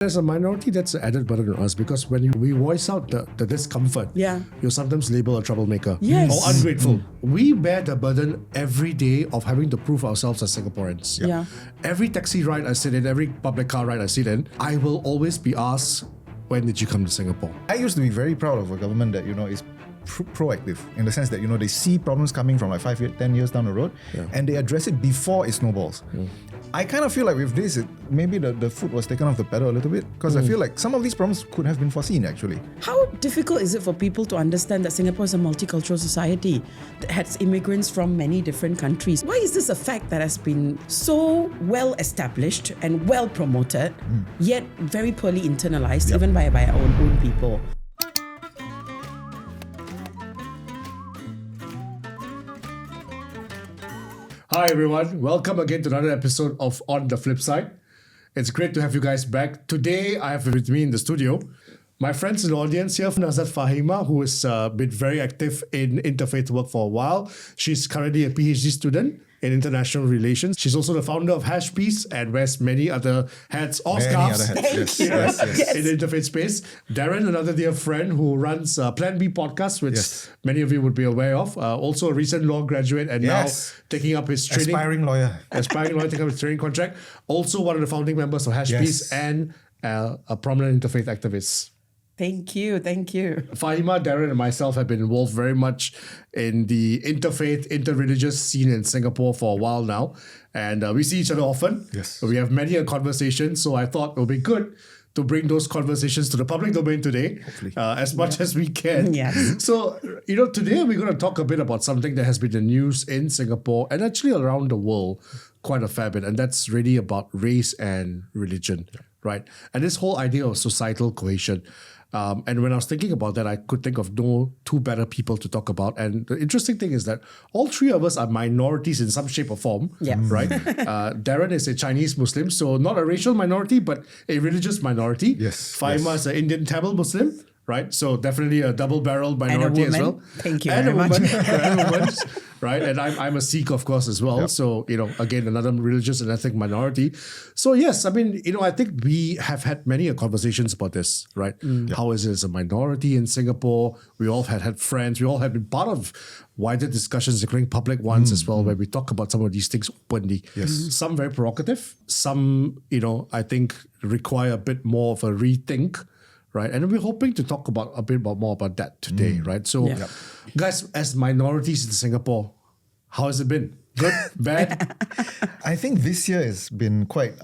As a minority, that's an added burden on us because when we voice out the discomfort, you're sometimes labeled a troublemaker or ungrateful. We bear the burden every day of having to prove ourselves as Singaporeans. Every taxi ride I sit in, every public car ride I sit in, I will always be asked, when did you come to Singapore? I used to be very proud of a government that, is proactive in the sense that, they see problems coming from like 5 years, 10 years down the road and they address it before it snowballs. I kind of feel like with this, maybe the foot was taken off the pedal a little bit because I feel like some of these problems could have been foreseen actually. How difficult is it for people to understand that Singapore is a multicultural society that has immigrants from many different countries? Why is this a fact that has been so well established and well promoted, yet very poorly internalized even by our own people? Hi everyone, welcome again to another episode of On the Flip Side. It's great to have you guys back. Today I have with me in the studio my friends in the audience here, Nazhath Faheema, who has been very active in interfaith work for a while. She's currently a PhD student in international relations. She's also the founder of Peace and wears many other hats or scarves in the interfaith space. Darren, another dear friend who runs Plan B podcast, which many of you would be aware of. Also a recent law graduate and now taking up his training. Aspiring lawyer, taking up his training contract. Also one of the founding members of Peace and a prominent interfaith activist. Thank you. Faheema, Darren and myself have been involved very much in the interfaith, interreligious scene in Singapore for a while now. And we see each other often. Yes. We have many a conversation. So I thought it would be good to bring those conversations to the public domain today, as much as we can. Yes. So, today we're going to talk a bit about something that has been the news in Singapore and actually around the world quite a fair bit. And that's really about race and religion, right? And this whole idea of societal cohesion. And when I was thinking about that, I could think of no two better people to talk about. And the interesting thing is that all three of us are minorities in some shape or form, right? Darren is a Chinese Muslim, so not a racial minority, but a religious minority. Yes. Faheema is an Indian Tamil Muslim, right? So definitely a double-barreled minority as well. Thank you and very much. And a woman, right? And I'm a Sikh, of course, as well. Yep. So, again, another religious and ethnic minority. So, yes, I mean, I think we have had many conversations about this, right? How is it as a minority in Singapore? We all had friends. We all have been part of wider discussions, including public ones as well, where we talk about some of these things openly. Yes. Some very provocative. Some, I think require a bit more of a rethink. Right, and we're hoping to talk about a bit more about that today, right? So, guys, as minorities in Singapore, how has it been? Good, bad? I think this year has been quite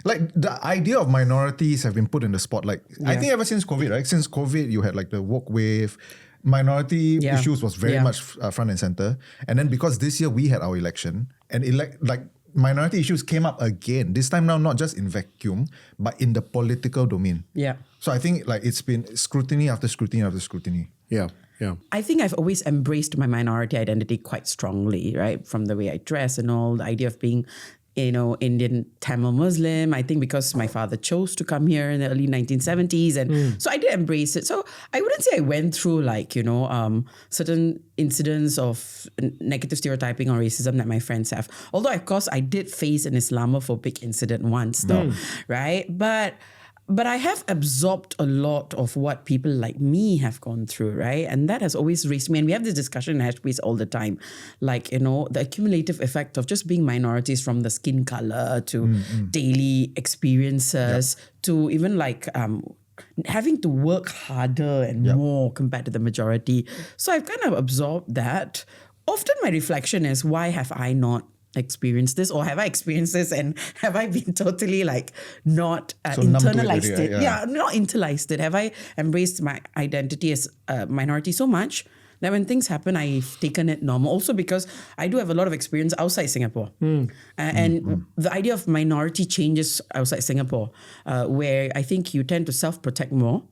like the idea of minorities have been put in the spotlight. I think ever since COVID, right? Since COVID, you had like the woke wave. Minority issues was very much front and center, and then because this year we had our election and minority issues came up again. This time now, not just in vacuum, but in the political domain. Yeah. So I think it's been scrutiny after scrutiny after scrutiny. Yeah. I think I've always embraced my minority identity quite strongly, right? From the way I dress and all, the idea of being, Indian Tamil Muslim. I think because my father chose to come here in the early 1970s. And so I did embrace it. So I wouldn't say I went through certain incidents of negative stereotyping or racism that my friends have. Although, of course, I did face an Islamophobic incident once though, right? But I have absorbed a lot of what people like me have gone through, right? And that has always raised me. And we have this discussion in Peace all the time. The accumulative effect of just being minorities from the skin color to daily experiences to even having to work harder and more compared to the majority. So I've kind of absorbed that. Often my reflection is, why have I not experienced this, or have I experienced this and have I been totally not internalized it? Not internalized it. Have I embraced my identity as a minority so much that when things happen, I've taken it normal? Also because I do have a lot of experience outside Singapore. And the idea of minority changes outside Singapore, where I think you tend to self-protect more.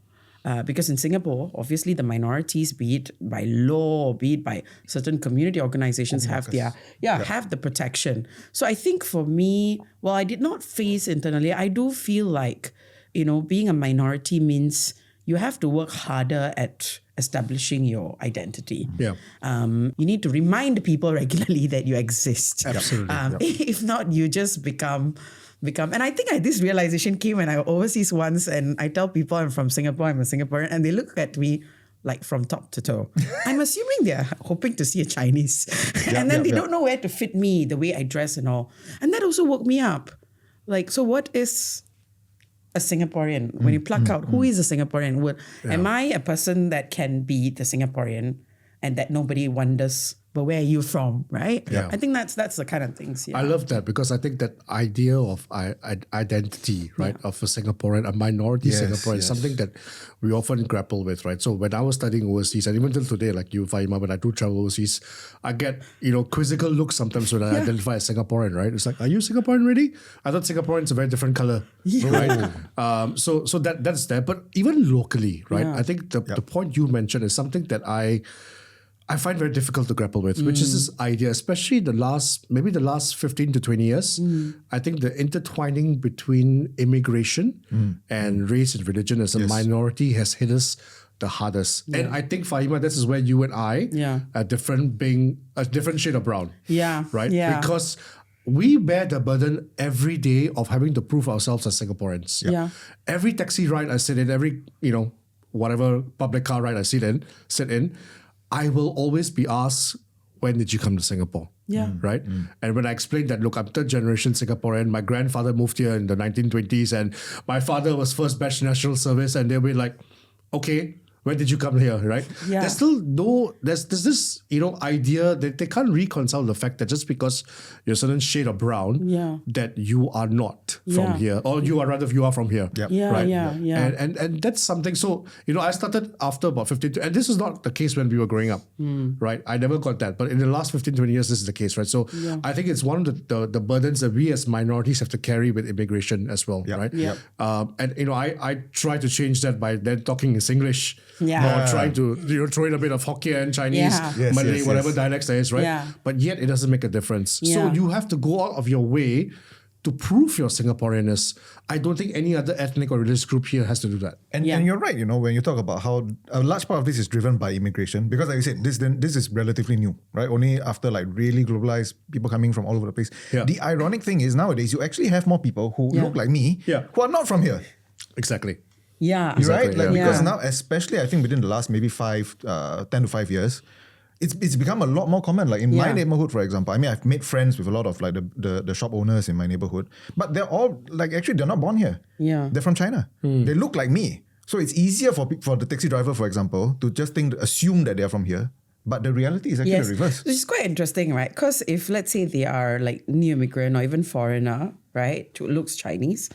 Because in Singapore, obviously the minorities, be it by law or be it by certain community organizations, have the protection. So I think for me, while I did not face internally, I do feel like, being a minority means you have to work harder at establishing your identity. Yeah. You need to remind people regularly that you exist. Absolutely. If not, you just become become. And I think this realization came when I was overseas once, and I tell people I'm from Singapore, I'm a Singaporean, and they look at me like from top to toe. I'm assuming they're hoping to see a Chinese. And then they don't know where to fit me, the way I dress and all. And that also woke me up. Like, so what is a Singaporean? When you pluck out, who is a Singaporean? Am I a person that can be the Singaporean and that nobody wonders, but where are you from, right? Yeah. I think that's the kind of things. Yeah. I love that because I think that idea of identity, right, of a Singaporean, a minority Singaporean, something that we often grapple with, right? So when I was studying overseas, and even till today, like you, Faheema, when I do travel overseas, I get, quizzical looks sometimes when I identify as Singaporean, right? It's like, are you Singaporean really? I thought Singaporean's a very different color, right? So that's there. But even locally, right? I think the point you mentioned is something that I find very difficult to grapple with, which is this idea, especially the last 15 to 20 years. I think the intertwining between immigration and race and religion as a minority has hit us the hardest. And I think, Faheema, this is where you and I are different, being a different shade of brown. Yeah. Right? Yeah. Because we bear the burden every day of having to prove ourselves as Singaporeans. Yeah. Every taxi ride I sit in, every, whatever public car ride I sit in, I will always be asked, when did you come to Singapore? Yeah. Right? And when I explain that, look, I'm third generation Singaporean. My grandfather moved here in the 1920s and my father was first batch national service, and they'll be like, okay, when did you come here, right? Yeah. There's still there's this, idea that they can't reconcile the fact that just because you're a certain shade of brown, that you are not from here, or you are from here. Right? And that's something. So, I started after about 15, and this is not the case when we were growing up, right? I never got that. But in the last 15, 20 years, this is the case, right? So I think it's one of the burdens that we as minorities have to carry with immigration as well, right? And, I try to change that by then talking in Singlish. Or trying to throw in a bit of Hokkien, Chinese, Malay, whatever dialects there is, right? But yet it doesn't make a difference. So you have to go out of your way to prove your Singaporeanness. I don't think any other ethnic or religious group here has to do that. And you're right, when you talk about how a large part of this is driven by immigration, because like you said, this is relatively new, right? Only after like really globalized people coming from all over the place. The ironic thing is nowadays you actually have more people who look like me who are not from here. Exactly. Yeah. Exactly, right? Because now, especially I think within the last maybe 10 to 5 years, it's become a lot more common. Like in my neighborhood, for example, I mean, I've made friends with a lot of like the shop owners in my neighborhood, but they're all like, actually, they're not born here. Yeah. They're from China. They look like me. So it's easier for the taxi driver, for example, to just assume that they're from here. But the reality is actually the reverse. Which is quite interesting, right? Because if, let's say, they are like new immigrant or even foreigner, right, who looks Chinese,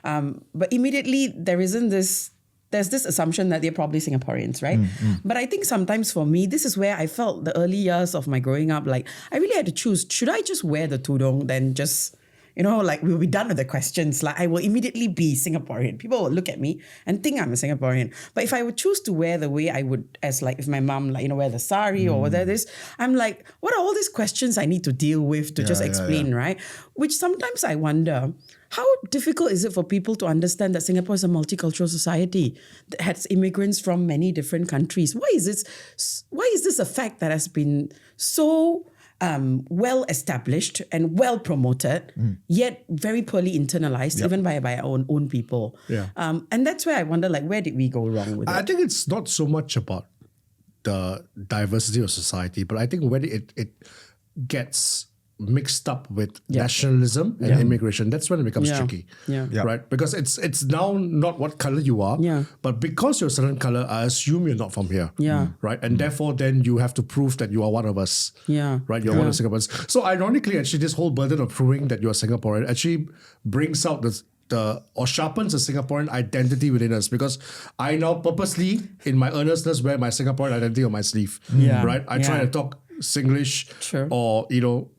but immediately there's this assumption that they're probably Singaporeans, right? But I think sometimes for me, this is where I felt the early years of my growing up, like I really had to choose, should I just wear the tudung, then just, like we'll be done with the questions. Like I will immediately be Singaporean. People will look at me and think I'm a Singaporean. But if I would choose to wear the way I would, as like if my mom, like, wear the sari or whatever this, I'm like, what are all these questions I need to deal with to just explain, right? Which sometimes I wonder, how difficult is it for people to understand that Singapore is a multicultural society that has immigrants from many different countries? Why is this a fact that has been so well established and well promoted, yet very poorly internalized, even by our own people? And that's where I wonder, like, where did we go wrong with it? I think it's not so much about the diversity of society, but I think when it gets mixed up with nationalism and immigration, that's when it becomes tricky. Right? Because it's now not what color you are, but because you're a certain color, I assume you're not from here. Right? And therefore then you have to prove that you are one of us. Right? You're one of Singaporeans. So ironically, actually, this whole burden of proving that you're Singaporean actually brings out or sharpens the Singaporean identity within us, because I now purposely, in my earnestness, wear my Singaporean identity on my sleeve. Right? I try to talk Singlish or,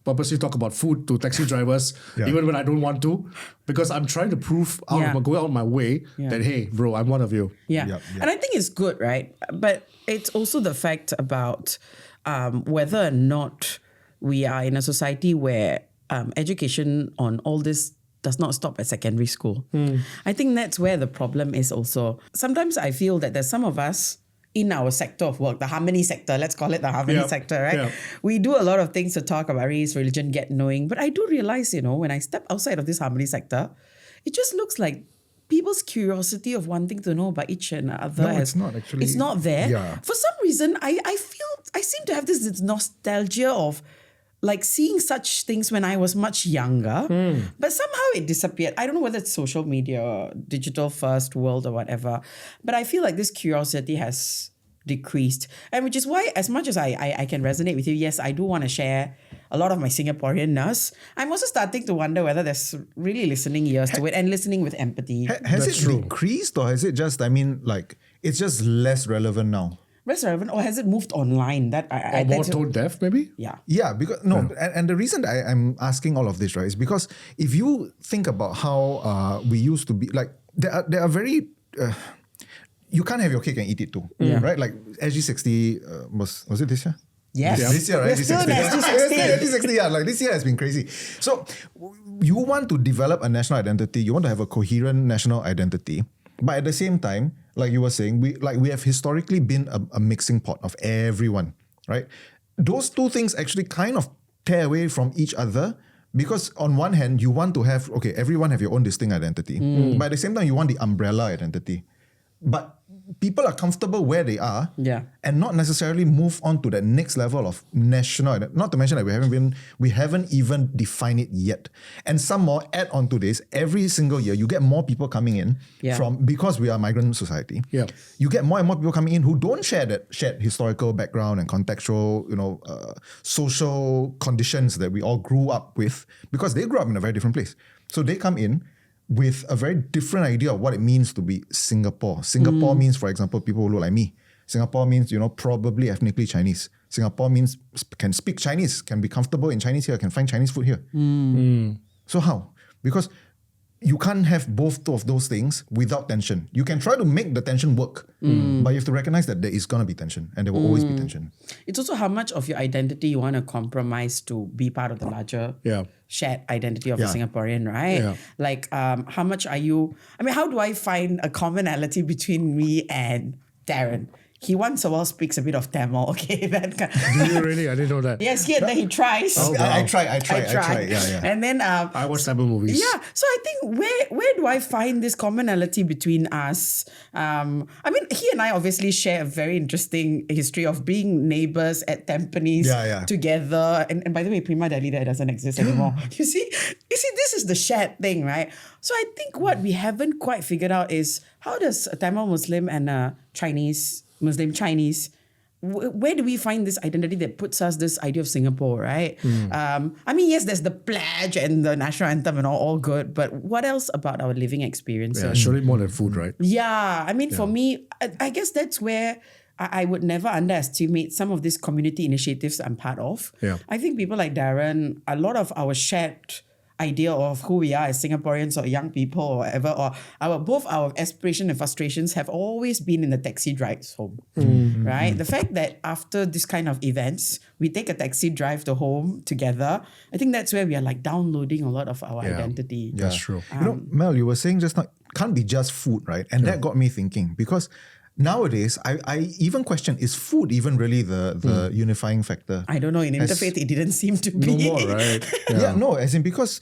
purposely talk about food to taxi drivers, even when I don't want to, because I'm trying to prove, going out of my way that, hey, bro, I'm one of you. And I think it's good, right? But it's also the fact about whether or not we are in a society where education on all this does not stop at secondary school. I think that's where the problem is also. Sometimes I feel that there's some of us in our sector of work, the harmony sector, let's call it the harmony sector, right? Yeah. We do a lot of things to talk about race, religion, get knowing. But I do realize, when I step outside of this harmony sector, it just looks like people's curiosity of wanting to know about each another. No, it's not actually. It's not there. Yeah. For some reason, I seem to have this nostalgia of like seeing such things when I was much younger, but somehow it disappeared. I don't know whether it's social media or digital first world or whatever, but I feel like this curiosity has decreased. And which is why, as much as I can resonate with you, yes, I do want to share a lot of my Singaporean-ness. I'm also starting to wonder whether there's really listening ears to it and listening with empathy. Has it decreased, or has it just, it's just less relevant now? Less relevant, or has it moved online? That Or more tone deaf, maybe? Yeah. Yeah, because and the reason that I'm asking all of this, right, is because if you think about how we used to be, like there are very you can't have your cake and eat it too, right? Like SG60 was it this year? Yes. This year, right? We're still in SG60, yeah, like this year has been crazy. So you want to develop a national identity, you want to have a coherent national identity, but at the same time, like you were saying, we have historically been a mixing pot of everyone, right? Those two things actually kind of tear away from each other, because on one hand, you want to have, everyone have your own distinct identity, but at the same time, you want the umbrella identity. But people are comfortable where they are, and not necessarily move on to that next level of national. Not to mention that we haven't even defined it yet. And some more add on to this. Every single year, you get more people coming in because we are a migrant society. Yeah. You get more and more people coming in who don't share that shared historical background and contextual, social conditions that we all grew up with, because they grew up in a very different place. So they come in with a very different idea of what it means to be Singapore. Singapore means, for example, people who look like me. Singapore means, probably ethnically Chinese. Singapore means can speak Chinese, can be comfortable in Chinese here, can find Chinese food here. So how? Because you can't have both of those things without tension. You can try to make the tension work, but you have to recognize that there is going to be tension, and there will always be tension. It's also how much of your identity you want to compromise to be part of the larger shared identity of a Singaporean, right? Yeah. Like, how much are you... how do I find a commonality between me and Darren? He once a while speaks a bit of Tamil, okay? That kind. Do you really? I didn't know that. Yes, here and there he tries. Oh, wow. I try. Yeah. And then... I watch Tamil movies. Yeah, so I think where do I find this commonality between us? He and I obviously share a very interesting history of being neighbours at Tampines together. And by the way, Prima Deli there doesn't exist anymore. You see, this is the shared thing, right? So I think what we haven't quite figured out is, how does a Tamil Muslim and a Muslim Chinese, where do we find this identity that puts us this idea of Singapore, right? Yes, there's the pledge and the national anthem and all good, but what else about our living experiences? Yeah, surely more than food, right? Yeah, for me, I guess that's where I would never underestimate some of these community initiatives I'm part of. Yeah. I think people like Darren, a lot of our shared idea of who we are as Singaporeans or young people or whatever, or both our aspirations and frustrations have always been in the taxi drives home, right? The fact that after this kind of events, we take a taxi drive to home together, I think that's where we are like downloading a lot of our identity. That's true. Mel, you were saying just now, can't be just food, right? And that got me thinking, because nowadays, I even question, is food even really the unifying factor? I don't know. In interfaith, it didn't seem to be. No more, right? Because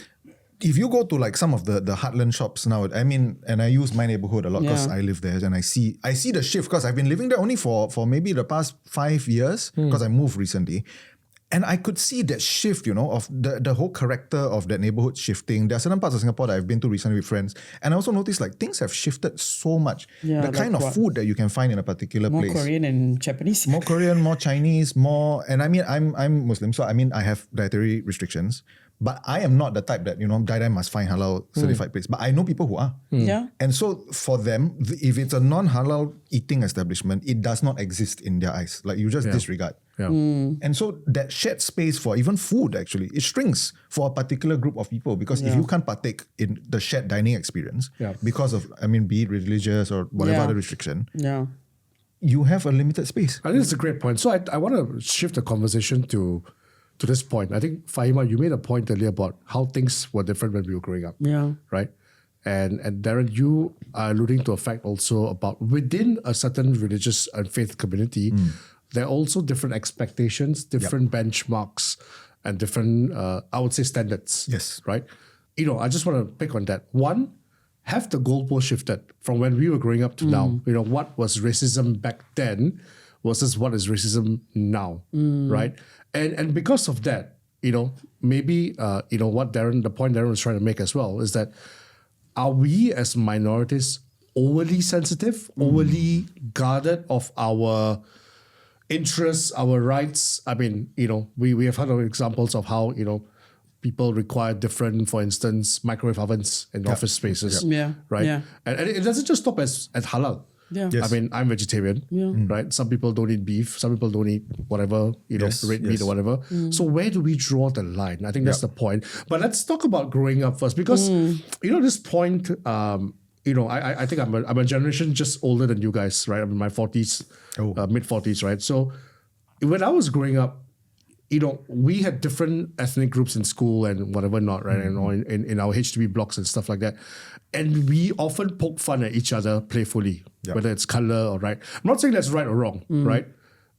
if you go to like some of the heartland shops now, and I use my neighborhood a lot because I live there, and I see the shift, because I've been living there only for maybe the past 5 years, because I moved recently. And I could see that shift, of the whole character of that neighborhood shifting. There are certain parts of Singapore that I've been to recently with friends. And I also noticed like things have shifted so much. Yeah, the kind of food that you can find in a particular place. More Korean and Japanese. More Korean, more Chinese, more... And I'm Muslim, so I have dietary restrictions. But I am not the type that, die must find halal certified place. But I know people who are. Yeah. And so for them, if it's a non-halal eating establishment, it does not exist in their eyes. Like you just disregard. Yeah. And so that shared space for even food, actually, it shrinks for a particular group of people, because if you can't partake in the shared dining experience because of, be it religious or whatever other restriction, you have a limited space. I think it's a great point. So I want to shift the conversation to this point. I think, Faheema, you made a point earlier about how things were different when we were growing up. Yeah. Right? And Darren, you are alluding to a fact also about within a certain religious and faith community, there are also different expectations, different benchmarks, and different, I would say, standards. Yes. Right? I just want to pick on that. One, have the goalpost shifted from when we were growing up to now? What was racism back then versus what is racism now, right? And because of that, maybe, the point Darren was trying to make as well is that are we as minorities overly sensitive, overly guarded of our interests, our rights? I mean, we have heard of examples of how, people require different, for instance, microwave ovens in office spaces, right? Yeah. And it doesn't just stop at halal. Yeah. Yes. I mean, I'm vegetarian, right? Some people don't eat beef. Some people don't eat whatever, red meat or whatever. So where do we draw the line? I think that's the point. But let's talk about growing up first because, this point, I think I'm a generation just older than you guys, right? I'm in my 40s, mid 40s, right? So when I was growing up, we had different ethnic groups in school and whatever not, right? And in our HDB blocks and stuff like that. And we often poke fun at each other playfully, whether it's color or right. I'm not saying that's right or wrong, right?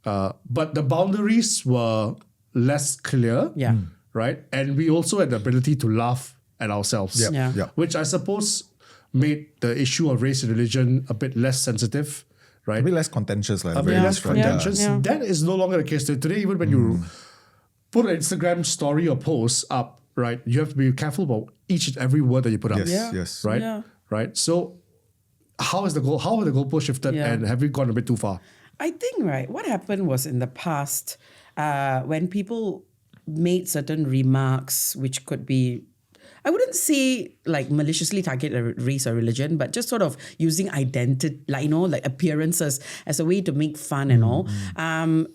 But the boundaries were less clear, right? And we also had the ability to laugh at ourselves, which I suppose made the issue of race and religion a bit less sensitive, right? A bit less contentious. A bit less contentious. That is no longer the case today. Even when you put an Instagram story or post up, right, you have to be careful about each and every word that you put up. Yes. Right? Yeah. Right? So how have the goalpost shifted and have we gone a bit too far? I think, right, what happened was in the past, when people made certain remarks which could be, I wouldn't say like maliciously target a race or religion, but just sort of using identity, like appearances as a way to make fun and all.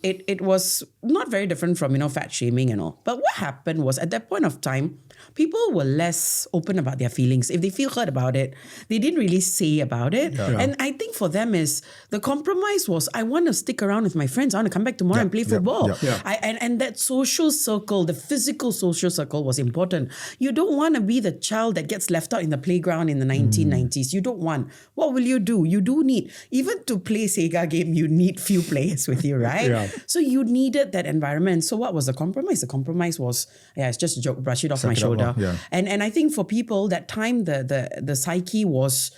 It was not very different from, fat shaming and all. But what happened was at that point of time, people were less open about their feelings. If they feel hurt about it, they didn't really say about it. And I think for them is the compromise was, I want to stick around with my friends. I want to come back tomorrow and play football. And that social circle, the physical social circle was important. You don't want to be the child that gets left out in the playground in the 1990s. You don't want. What will you do? You do need, even to play Sega game, you need few players with you, right? So you needed that environment. So what was the compromise? The compromise was, it's just a joke, brush it off my shoulder. And I think for people that time, the psyche was,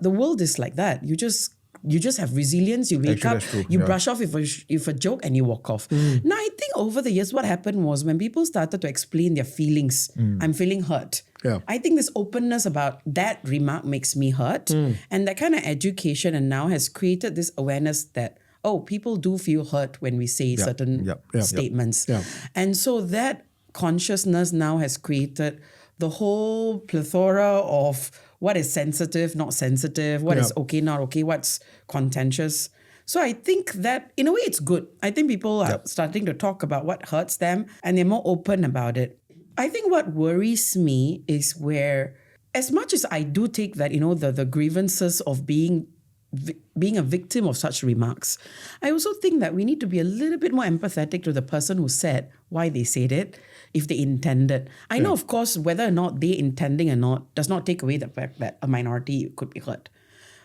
the world is like that. You just have resilience. You wake up, you brush off if a joke and you walk off. Now, I think over the years, what happened was when people started to explain their feelings, I'm feeling hurt. I think this openness about that remark makes me hurt. And that kind of education and now has created this awareness that, people do feel hurt when we say certain statements. And so that consciousness now has created the whole plethora of what is sensitive, not sensitive, what is okay, not okay, what's contentious. So I think that in a way it's good. I think people are starting to talk about what hurts them and they're more open about it. I think what worries me is where, as much as I do take that, the grievances of being a victim of such remarks, I also think that we need to be a little bit more empathetic to the person who said why they said it, if they intended. I know, of course, whether or not they intending or not does not take away the fact that a minority could be hurt.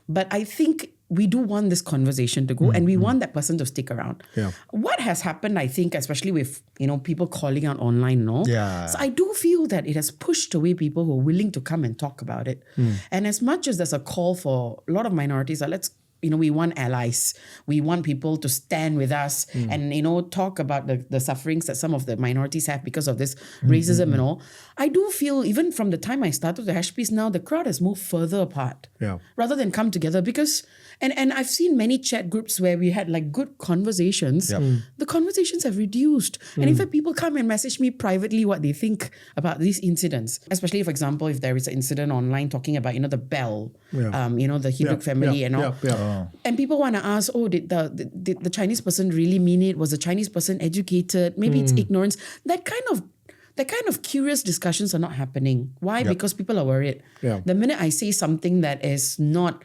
But I think we do want this conversation to go and we want that person to stick around. What has happened, I think, especially with, people calling out online and all. So I do feel that it has pushed away people who are willing to come and talk about it. And as much as there's a call for a lot of minorities, we want allies. We want people to stand with us and, talk about the sufferings that some of the minorities have because of this racism and all. I do feel even from the time I started the hash piece now, the crowd has moved further apart rather than come together because, and I've seen many chat groups where we had like good conversations. The conversations have reduced. And in fact, people come and message me privately what they think about these incidents. Especially, for example, if there is an incident online talking about, the bell, the Hebrew family and all. And people want to ask, did the Chinese person really mean it? Was the Chinese person educated? Maybe it's ignorance. That kind of curious discussions are not happening. Why? Because people are worried. The minute I say something that is not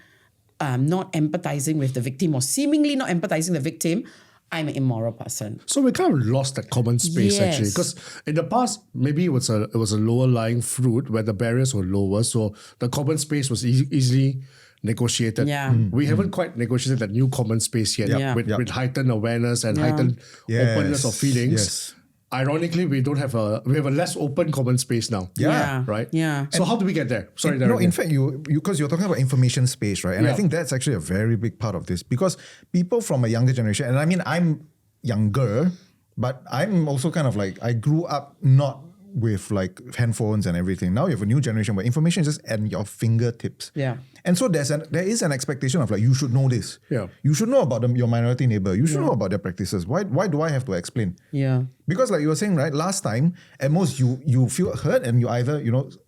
empathizing with the victim or seemingly not empathizing the victim, I'm an immoral person. So we kind of lost that common space actually, Yes. because in the past maybe it was a lower lying fruit where the barriers were lower, so the common space was easily negotiated. Yeah. We haven't quite negotiated that new common space yet with heightened awareness and heightened openness of feelings. Yes. Ironically, we have a less open common space now. Yeah. Right? Yeah. So how do we get there? Sorry, Darren. No, in fact, because you're talking about information space, right? And I Yeah. think that's actually a very big part of this, because people from a younger generation, and I mean, I'm younger, but I'm also kind of like, I grew up not with like handphones and everything. Now you have a new generation where information is just at your fingertips. Yeah. And so there is an expectation of like, you should know this. Yeah. You should know about your minority neighbor. You should know about their practices. Why do I have to explain? Yeah. Because like you were saying, right, last time, at most you feel hurt and you either,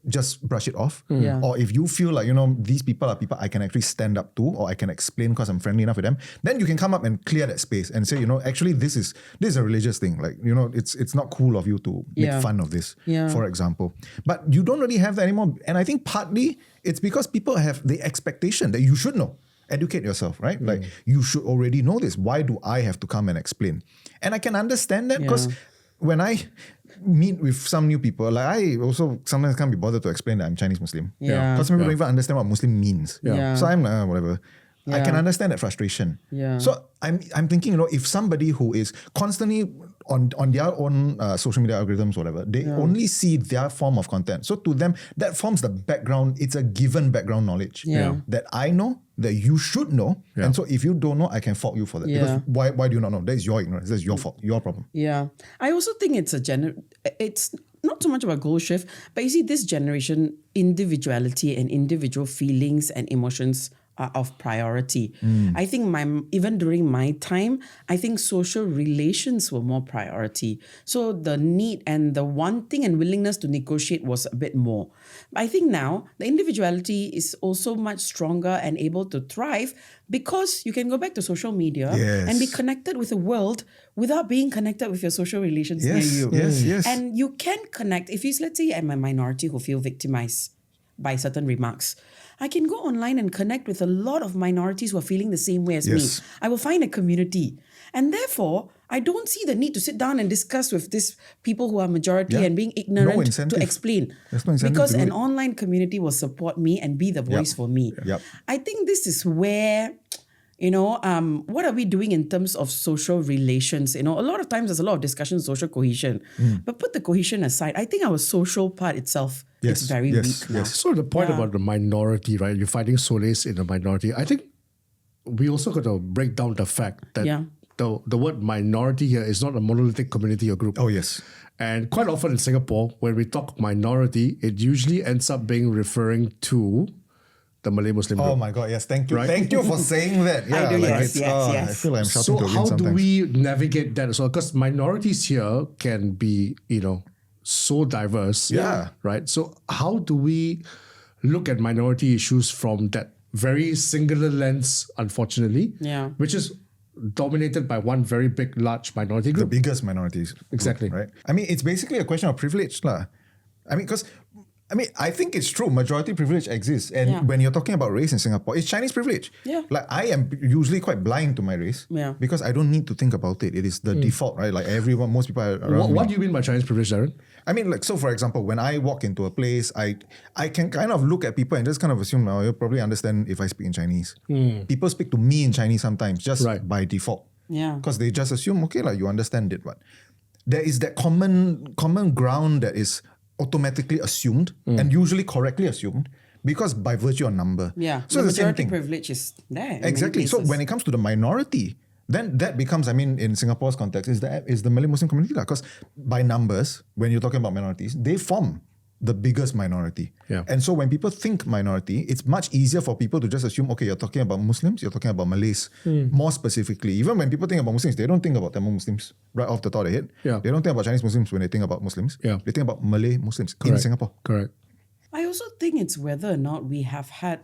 just brush it off. Yeah. Or if you feel like, these people are people I can actually stand up to, or I can explain because I'm friendly enough with them, then you can come up and clear that space and say, actually this is a religious thing. Like, it's not cool of you to make fun of this, for example. But you don't really have that anymore. And I think partly it's because people have the expectation that you should know. Educate yourself, right? Like, you should already know this. Why do I have to come and explain? And I can understand that because when I meet with some new people, like I also sometimes can't be bothered to explain that I'm Chinese Muslim. Yeah. Because some people don't even understand what Muslim means. Yeah. So I'm whatever. I Yeah. can understand that frustration. Yeah. So I'm thinking, if somebody who is constantly on their own social media algorithms, whatever, they only see their form of content. So to them, that forms the background. It's a given background knowledge that I know, that you should know. Yeah. And so if you don't know, I can fault you for that. Yeah. Because why do you not know? That is your ignorance. That's your fault, your problem. Yeah. I also think it's it's not so much about goal shift, but you see, this generation, individuality and individual feelings and emotions are of priority. I think even during my time, I think social relations were more priority. So the need and the wanting and willingness to negotiate was a bit more. I think now the individuality is also much stronger and able to thrive because you can go back to social media and be connected with the world without being connected with your social relations near you. Yes. And you can connect. If you, let's say I'm a minority who feel victimized by certain remarks, I can go online and connect with a lot of minorities who are feeling the same way as me. I will find a community. And therefore, I don't see the need to sit down and discuss with these people who are majority and being ignorant to explain. There's no incentive because to do an it. online community will support me and be the voice for me. I think this is where, what are we doing in terms of social relations? A lot of times there's a lot of discussion on social cohesion. But put the cohesion aside, I think our social part itself is very weak now. So the point about the minority, right? You're finding solace in the minority. I think we also got to break down the fact that the word minority here is not a monolithic community or group. Oh, yes. And quite often in Singapore, when we talk minority, it usually ends up being referring to the Malay Muslim group. Oh my God, yes. Thank you. Right? Thank you for saying that. Yeah, I do, yes. I feel like I'm shouting So to him how sometimes. do we navigate that as well? Because minorities here can be, so diverse. Yeah. Right? So how do we look at minority issues from that very singular lens, unfortunately, which is dominated by one very big, large minority The group? biggest minorities. Exactly. Right? I mean, it's basically a question of privilege. I mean, because I think it's true. Majority privilege exists. And when you're talking about race in Singapore, it's Chinese privilege. Yeah. Like, I am usually quite blind to my race because I don't need to think about it. It is the default, right? Like most people are around What me. do you mean by Chinese privilege, Darren? I mean, like, so for example, when I walk into a place, I can kind of look at people and just kind of assume, you'll probably understand if I speak in Chinese. People speak to me in Chinese sometimes just by default. Yeah. Because they just assume, okay, like you understand it, but there is that common ground that is automatically assumed and usually correctly assumed because by virtue of number. Yeah. So the the same majority thing. privilege is there. Exactly. So when it comes to the minority, then that becomes, in Singapore's context, is the Malay Muslim community. Because by numbers, when you're talking about minorities, they form the biggest minority. Yeah. And so when people think minority, it's much easier for people to just assume, okay, you're talking about Muslims, you're talking about Malays. More specifically, even when people think about Muslims, they don't think about Tamil Muslims right off the top of their head. Yeah. They don't think about Chinese Muslims when they think about Muslims. Yeah. They think about Malay Muslims in Singapore. Correct. I also think it's whether or not we have had,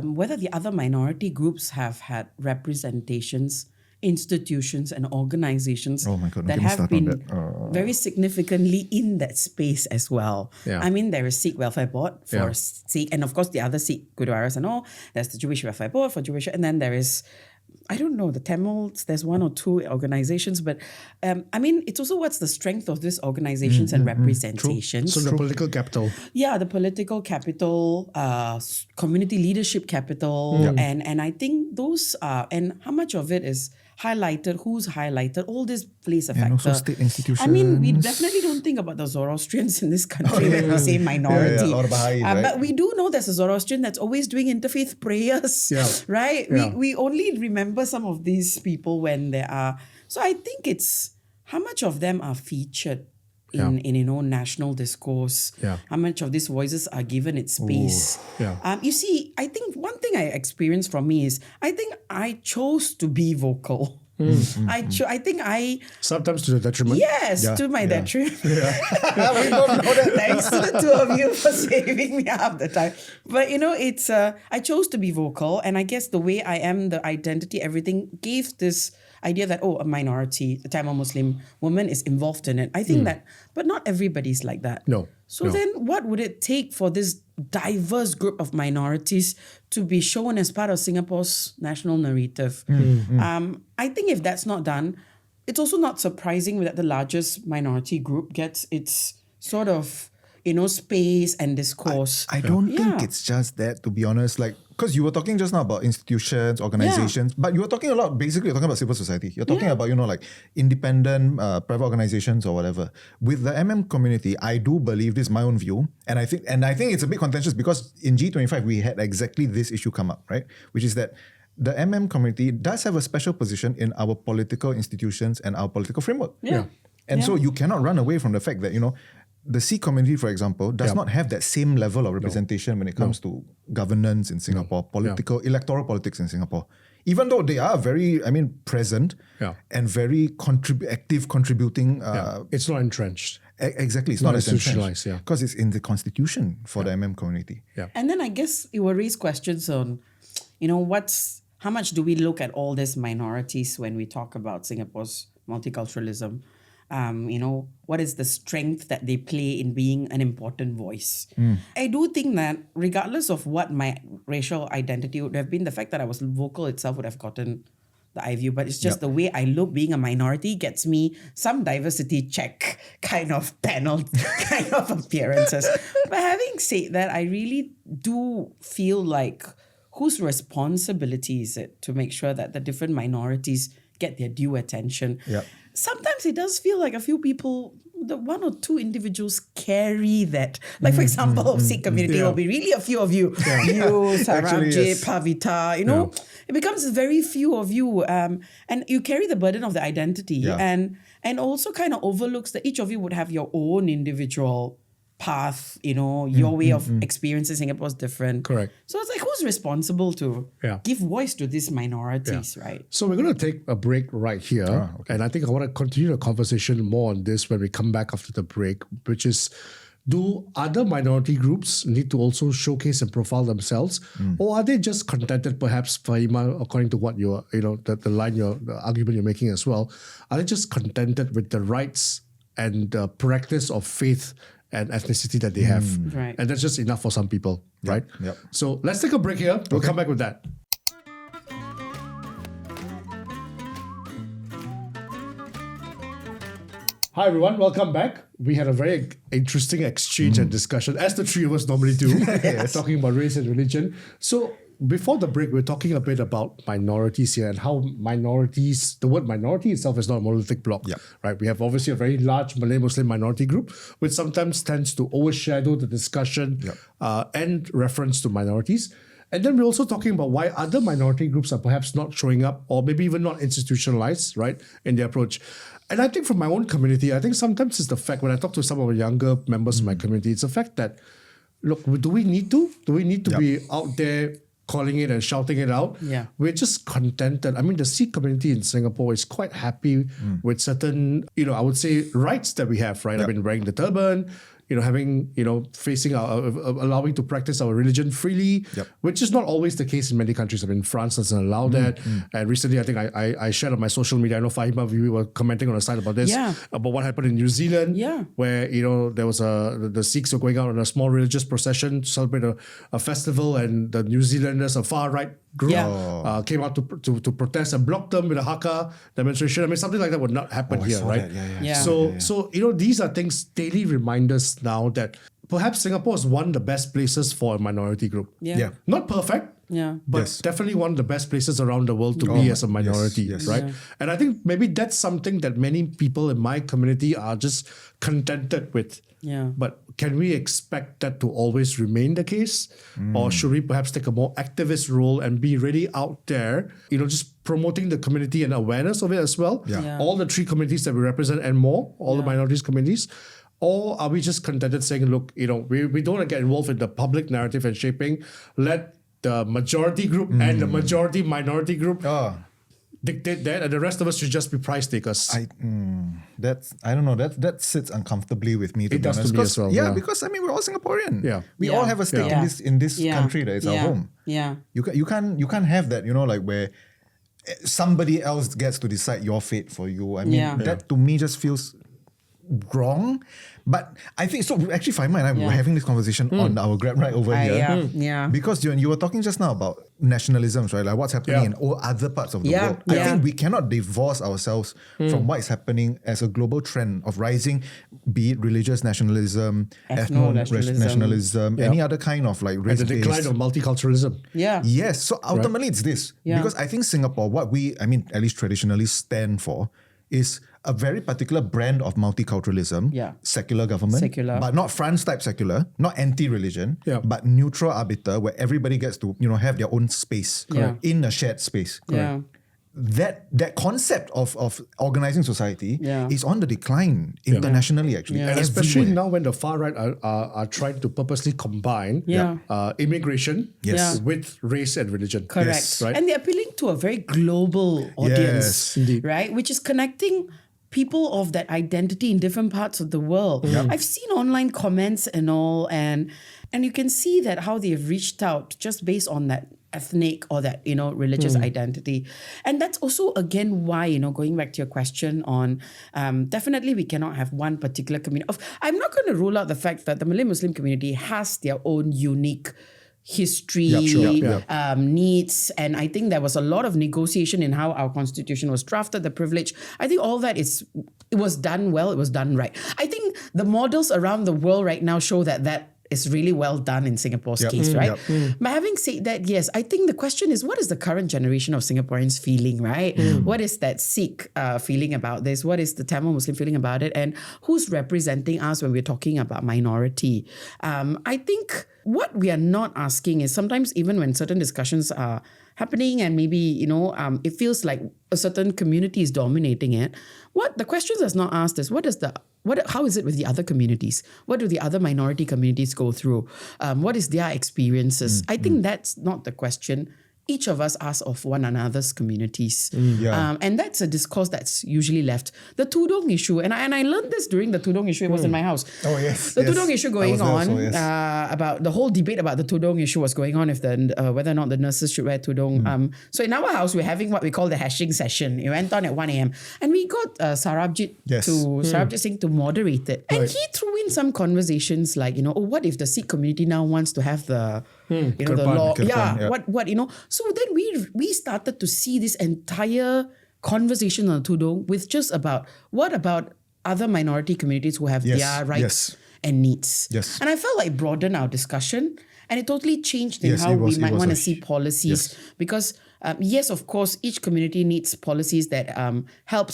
whether the other minority groups have had representations, institutions and organizations Oh my God, don't that get me have started on been that. very significantly in that space as well. Yeah. There is Sikh Welfare Board for Sikh, and of course the other Sikh Gurdwaras and all. There's the Jewish Welfare Board for Jewish, and then there is I don't know, the Tamils, there's one or two organizations, but I mean, it's also what's the strength of these organizations and representations. So the political capital. Yeah, the political capital, community leadership capital, and I think those are, and how much of it is highlighted, who's highlighted, all this plays a factor. And also state institutions. I mean, we definitely don't think about the Zoroastrians in this country when we say minority. Or Baha'is, right? But we do know there's a Zoroastrian that's always doing interfaith prayers, right? Yeah. We only remember some of these people when there are. So I think it's how much of them are featured in national discourse. Yeah. How much of these voices are given its space. Yeah. You see, I think one thing I experienced from me is I think I chose to be vocal. I think I sometimes to the detriment. Yes, to my detriment. We don't know that. Thanks to the two of you for saving me half the time. But it's I chose to be vocal, and I guess the way I am, the identity, everything gave this idea that a minority, a Tamil Muslim woman is involved in it. I think that, but not everybody's like that. No. So then what would it take for this diverse group of minorities to be shown as part of Singapore's national narrative? I think if that's not done, it's also not surprising that the largest minority group gets its sort of, space and discourse. I don't think it's just that, to be honest. Like, because you were talking just now about institutions, organizations, but you were talking basically you're talking about civil society. You're talking about, like independent private organizations or whatever. With the MM community, I do believe, this is my own view, and I think it's a bit contentious because in G25 we had exactly this issue come up, right? Which is that the MM community does have a special position in our political institutions and our political framework. And so you cannot run away from the fact that, the Sikh community, for example, does not have that same level of representation when it comes to governance in Singapore, electoral politics in Singapore. Even though they are very, present and very active contributing. It's not entrenched. Exactly. It's Not not institutionalized, because it's in the constitution for the MM community. And then I guess it will raise questions on, how much do we look at all these minorities when we talk about Singapore's multiculturalism? What is the strength that they play in being an important voice? I do think that regardless of what my racial identity would have been, the fact that I was vocal itself would have gotten the eye view, but it's just the way I look being a minority gets me some diversity check kind of panel, kind of appearances. But having said that, I really do feel like whose responsibility is it to make sure that the different minorities get their due attention? Sometimes it does feel like a few people, the one or two individuals carry that. Like, for example, Sikh community will be really a few of you. You, Sarabjit, Pavita, it becomes very few of you. And you carry the burden of the identity and also kind of overlooks that each of you would have your own individual path, your way of experiencing Singapore is different. Correct. So it's like, who's responsible to give voice to these minorities, right? So we're going to take a break right here. And I think I want to continue the conversation more on this when we come back after the break, which is, do other minority groups need to also showcase and profile themselves? Or are they just contented, perhaps, Faheema, according to what you're, the argument you're making as well, are they just contented with the rights and the practice of faith and ethnicity that they have? Right. And that's just enough for some people, right? Yep. So let's take a break here. We'll come back with that. Hi everyone, welcome back. We had a very interesting exchange and discussion, as the three of us normally do, talking about race and religion. So before the break, we're talking a bit about minorities here and how minorities, the word minority itself is not a monolithic block, right? We have obviously a very large Malay Muslim minority group, which sometimes tends to overshadow the discussion and reference to minorities. And then we're also talking about why other minority groups are perhaps not showing up or maybe even not institutionalized, right, in their approach. And I think from my own community, I think sometimes it's the fact, when I talk to some of the younger members of my community, it's the fact that, look, do we need to? Do we need to be out there calling it and shouting it out? We're just contented. I mean, the Sikh community in Singapore is quite happy with certain, I would say, rights that we have, right? I mean, wearing the turban, having, facing allowing to practice our religion freely, which is not always the case in many countries. I mean, France doesn't allow that. And recently, I think I shared on my social media, I know Faheema, we were commenting on a site about this, about what happened in New Zealand, where, there was the Sikhs were going out on a small religious procession to celebrate a festival, and the New Zealanders, a far-right group Yeah. came out to protest and blocked them with a haka demonstration. I mean, something like that would not happen here, right? Yeah. So these are things, daily reminders now that perhaps Singapore is one of the best places for a minority group. Yeah. Not perfect. Yeah. But definitely one of the best places around the world to be as a minority, right? Yeah. And I think maybe that's something that many people in my community are just contented with. Yeah. But can we expect that to always remain the case? Or should we perhaps take a more activist role and be really out there, just promoting the community and awareness of it as well? Yeah. All the 3 communities that we represent and more, all the minorities communities. Or are we just contented saying, look, we don't want to get involved in the public narrative and shaping. Let the majority group and the majority minority group dictate that, and the rest of us should just be price takers. I don't know. That sits uncomfortably with me. It does to me as well. Yeah, because we're all Singaporean. Yeah. We all have a stake in this country that is our home. Yeah. You can't have that. Like where somebody else gets to decide your fate for you. I mean, that to me just feels wrong. But I think so. Actually, Faheema and I were having this conversation on our Grab ride over here. Yeah. Because you were talking just now about nationalisms, right? Like what's happening in all other parts of the world. I think we cannot divorce ourselves from what is happening as a global trend of rising, be it religious nationalism, ethno-nationalism, any other kind of like race-based. And the decline of multiculturalism. Yeah. Yes. So ultimately it's this. Because I think Singapore, what at least traditionally stand for is a very particular brand of multiculturalism, secular government, but not France type secular, not anti-religion, but neutral arbiter where everybody gets to have their own space in a shared space. Yeah. That concept of organizing society is on the decline internationally, actually. And especially now when the far right are trying to purposely combine immigration with race and religion. Correct. Yes, right? And they're appealing to a very global audience, indeed. right? Which is connecting people of that identity in different parts of the world. I've seen online comments and all, and you can see that how they've reached out just based on that ethnic or that religious identity. And that's also again why going back to your question on definitely we cannot have one particular community. I'm not going to rule out the fact that the Malay Muslim community has their own unique history, needs, and I think there was a lot of negotiation in how our constitution was drafted, the privilege. I think all that it was done well, it was done right. I think the models around the world right now show that is really well done in Singapore's case, right? But having said that, yes, I think the question is, what is the current generation of Singaporeans feeling, right? What is that Sikh feeling about this? What is the Tamil Muslim feeling about it? And who's representing us when we're talking about minority? I think what we are not asking is sometimes even when certain discussions are happening and maybe, it feels like a certain community is dominating it. What the question that's not asked is, how is it with the other communities? What do the other minority communities go through? What is their experiences? I think that's not the question. Each of us ask of one another's communities. And that's a discourse that's usually left. The tudung issue, and I learned this during the tudung issue, it was in my house. Oh, yes. The tudung issue going on, also, yes. about the whole debate about the tudung issue was going on, if whether or not the nurses should wear tudung. So in our house, we're having what we call the hashing session. It went on at 1 a.m. And we got Sarabjit Singh to moderate it. And he threw in some conversations like, what if the Sikh community now wants to have the law? So then we started to see this entire conversation on tudung with just about what about other minority communities who have their rights and needs. And I felt like it broadened our discussion, and it totally changed in how we might want to see policies. Because yes, of course, each community needs policies that help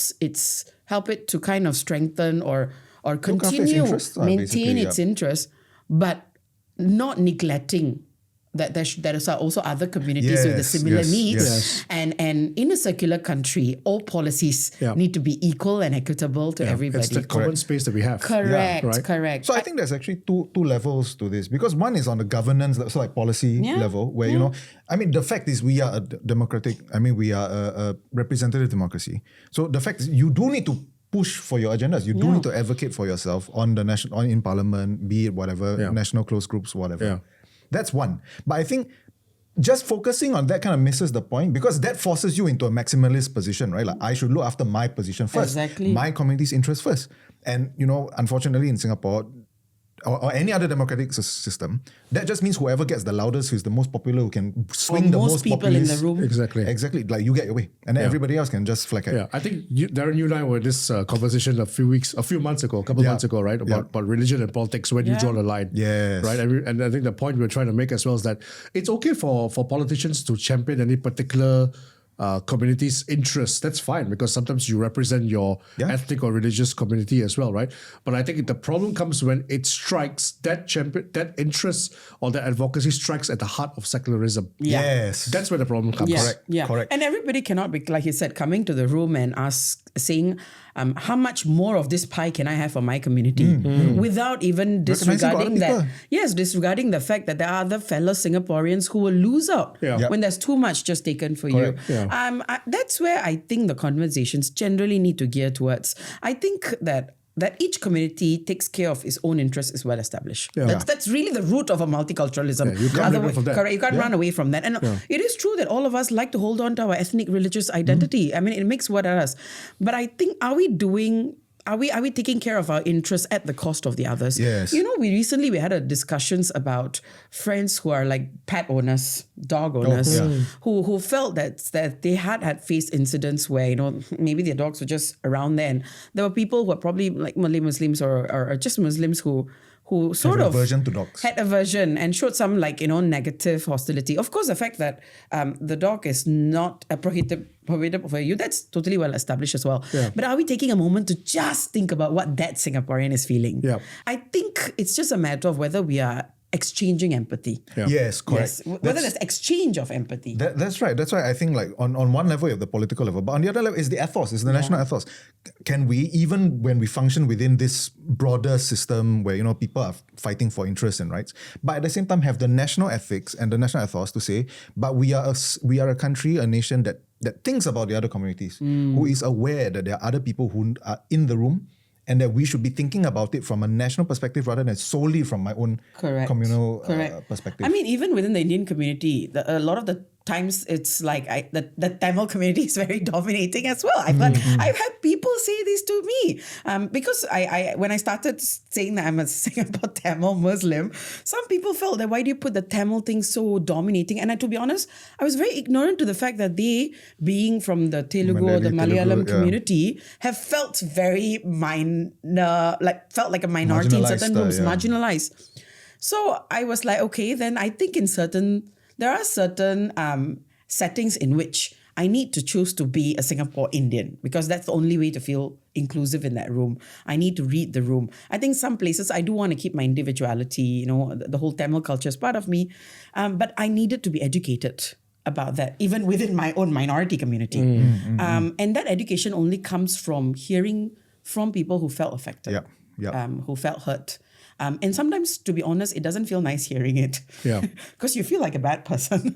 it to kind of strengthen or continue maintain its interests, but not neglecting that there are also other communities with the similar needs. And in a secular country, all policies need to be equal and equitable to everybody. It's the common space that we have. Correct. So I think there's actually two levels to this, because one is on the governance, so like policy level, where the fact is we are a democratic. We are a representative democracy. So the fact is you do need to push for your agendas. You do need to advocate for yourself on the in parliament, be it whatever, national close groups, whatever. That's one. But I think just focusing on that kind of misses the point, because that forces you into a maximalist position, right? Like I should look after my position first, my community's interest first. And, unfortunately in Singapore, or any other democratic system, that just means whoever gets the loudest, who's the most popular, who can swing the most people populist, in the room. Exactly. Like you get your way, and then everybody else can just flag it. Yeah, I think Darren, you and I were in this conversation a couple months ago, right, about religion and politics. When you draw the line, right, and I think the point we're trying to make as well is that it's okay for politicians to champion any particular community's interests. That's fine, because sometimes you represent your ethnic or religious community as well, right? But I think the problem comes when it strikes that interest or that advocacy strikes at the heart of secularism. Yes, that's where the problem comes. Correct. And everybody cannot be, like you said, coming to the room and saying, how much more of this pie can I have for my community, without even disregarding that. Yes, disregarding the fact that there are other fellow Singaporeans who will lose out when there's too much just taken for you. That's where I think the conversations generally need to gear towards. I think that each community takes care of its own interests is well established. That's really the root of a multiculturalism. You can't run from that. Correct. You can't run away from that. And it is true that all of us like to hold on to our ethnic religious identity. I mean, it makes what us. But I think, are we taking care of our interests at the cost of the others? Yes. You know, we recently had a discussions about friends who are like pet owners, dog owners, who felt that they had faced incidents where, you know, maybe their dogs were just around there, and there were people who are probably like Malay Muslims or just Muslims who sort of aversion to dogs. Had aversion and showed some, like, you know, negative hostility. Of course, the fact that the dog is not prohibited for you, that's totally well established as well. But are we taking a moment to just think about what that Singaporean is feeling? I think it's just a matter of whether we are exchanging empathy. Yes, correct. Yes. Whether there's exchange of empathy. That's right. That's why I think, like, on one level you have the political level, but on the other level is the ethos, is the national ethos. Can we, even when we function within this broader system where, you know, people are fighting for interests and rights, but at the same time have the national ethics and the national ethos to say, but we are a country, a nation that thinks about the other communities, who is aware that there are other people who are in the room, and that we should be thinking about it from a national perspective rather than solely from my own communal perspective. I mean, even within the Indian community, a lot of the times it's like the Tamil community is very dominating as well. I've had people say this to me because I when I started saying that I'm a Singapore Tamil Muslim, some people felt that, why do you put the Tamil thing so dominating? And to be honest, I was very ignorant to the fact that they, being from the Telugu or the Malayalam community, have felt very felt like a minority in certain rooms, marginalized. So I was like, okay, then I think there are certain settings in which I need to choose to be a Singapore Indian, because that's the only way to feel inclusive in that room. I need to read the room. I think some places I do want to keep my individuality, you know, the whole Tamil culture is part of me, but I needed to be educated about that, even within my own minority community. And that education only comes from hearing from people who felt affected, who felt hurt. And sometimes, to be honest, it doesn't feel nice hearing it. Because you feel like a bad person.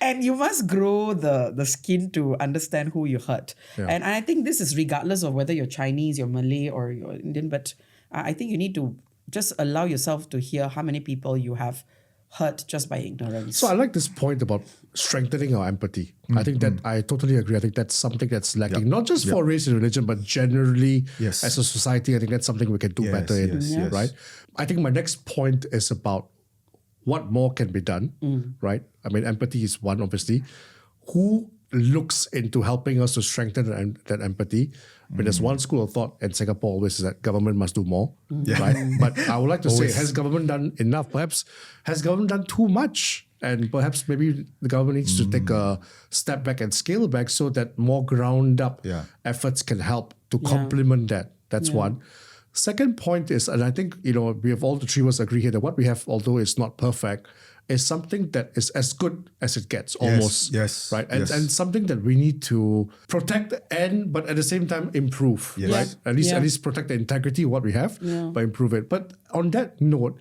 And you must grow the skin to understand who you hurt. And I think this is regardless of whether you're Chinese, you're Malay, or you're Indian. But I think you need to just allow yourself to hear how many people you have hurt just by ignorance. So I like this point about strengthening our empathy. I think that I totally agree. I think that's something that's lacking, not just for race and religion, but generally as a society. I think that's something we can do better in, right? I think my next point is about what more can be done, right? I mean, empathy is one, obviously. Who looks into helping us to strengthen that empathy? But there's one school of thought in Singapore always is that government must do more, right? But I would like to say, has government done enough? Perhaps has government done too much? And perhaps maybe the government needs to take a step back and scale back so that more ground up efforts can help to complement that. That's one. Second point is, and I think, you know, we have all the three of us agree here that what we have, although it's not perfect, is something that is as good as it gets, almost. Right? And something that we need to protect but at the same time improve, right? At least protect the integrity of what we have, but improve it. But on that note,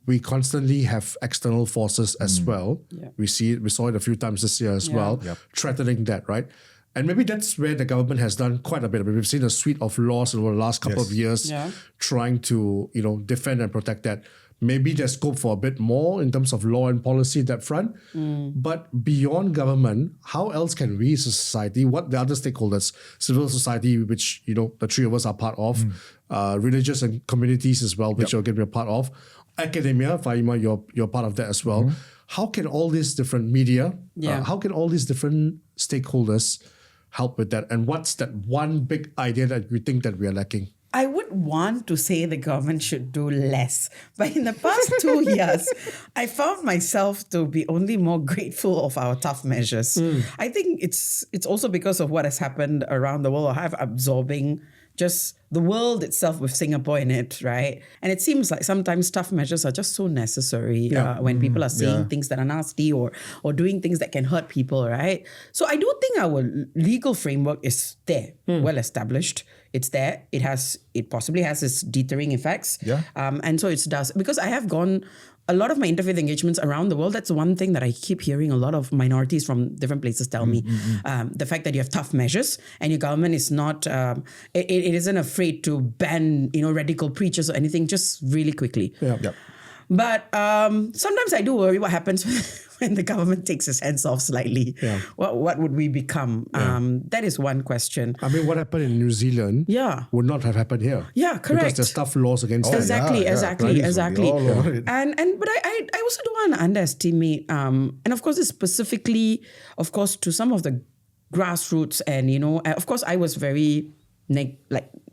we constantly have external forces as well. We saw it a few times this year as well, threatening that, right? And maybe that's where the government has done quite a bit. I mean, we've seen a suite of laws over the last couple of years trying to, you know, defend and protect that. maybe there's scope for a bit more in terms of law and policy at that front. But beyond government, how else can we as a society, what the other stakeholders, civil society, which, the three of us are part of, religious and communities as well, which you're going to be a part of, academia, Faheema, you're part of that as well. How can all these different media, how can all these different stakeholders help with that? And what's that one big idea that we think that we are lacking? I would want to say the government should do less. But in the past 2 years, I found myself to be only more grateful of our tough measures. I think it's also because of what has happened around the world. I have absorbing just the world itself with Singapore in it, right? And it seems like sometimes tough measures are just so necessary when people are saying things that are nasty or doing things that can hurt people, right? So I do think our legal framework is there, well established. It's there. It possibly has its deterring effects. And so it does. Because I have gone a lot of my interfaith engagements around the world, that's one thing that I keep hearing a lot of minorities from different places tell me. The fact that you have tough measures and your government is not, it isn't afraid to ban, radical preachers or anything just really quickly. But sometimes I do worry what happens when the government takes its hands off slightly. What would we become? That is one question. I mean, what happened in New Zealand would not have happened here. Correct. Because there's tough laws against that. Exactly. But I also don't want to underestimate, and of course, it's specifically, to some of the grassroots, and of course, I was very